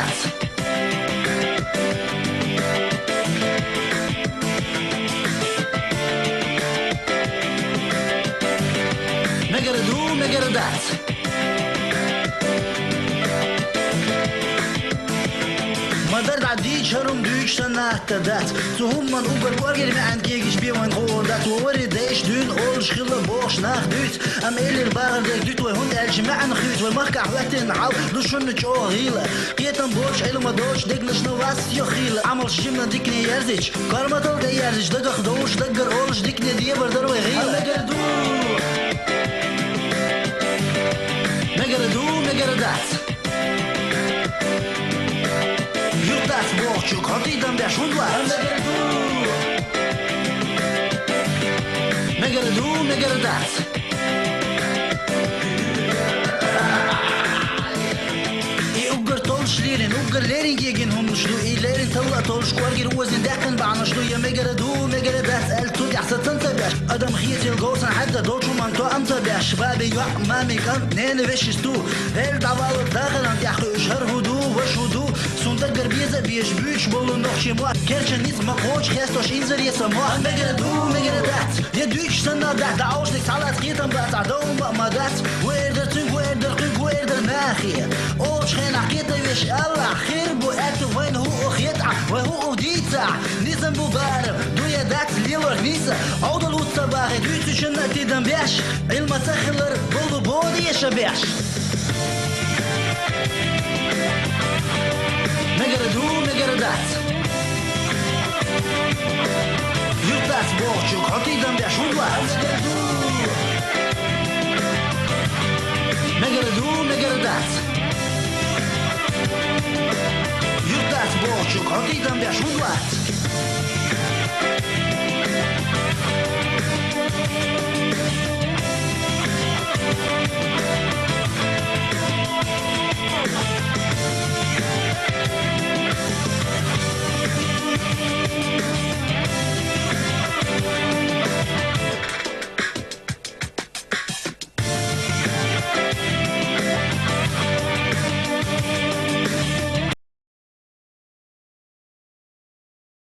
dat. Megere du, megere dat. Madar عديد شرم دوش سنة دات تهم من أوبر بورجر ما عند كيجش بي وين خور دات ووري داش دون أول شخلة بوش ناخ دوت أم إلي الباغر داك دوت وهون الجماعة نخيط والمركع وقتين عاو دوشون نتشو غيلة قيتن بوش علم دوش ديك نشنو واس يو خيلة عمل شجمنا ديكني يرزيش كارمتل دا يرزيش دقخ دوش دقر أولش ديكني دي بردر وغيلة مقردو مقردو مقردات Yurttaş borçlu katiden beş hundlar Megaredu, megaredat Ugar tolşlirin, ugarlerin gegen hunuşlu İlerin talla tolş kvargir وزن داخن بعنشلو يا megaredu, megaredat التود يحسن تباش أدم خيتي الغوصن حتى دوشو من تو أم تباش بابي يوع مامي كان نين وشستو هل دعوال داخل أنت يحقو إشهر هدو وش هدو Sonda garbeza bies büch bolu noch chemo Kerchen nit ma coach gestoch in zer yes mo megere dat je duch stand dat da auslich salat geht am bat da ma dat where der nakhie och chen akit wish Allah khair bu at وين هو خيطع وهو ديتا نيزم بوبار دو يا dat ليلور نيسا عودل وصباح دوت شنت دم باش علم تخلر بولو بودي يا شباش Megaredu, megaredat Yurttaş borçlu katiden beş hundlar Megaredu, megaredat Yurttaş borçlu katiden beş hundlar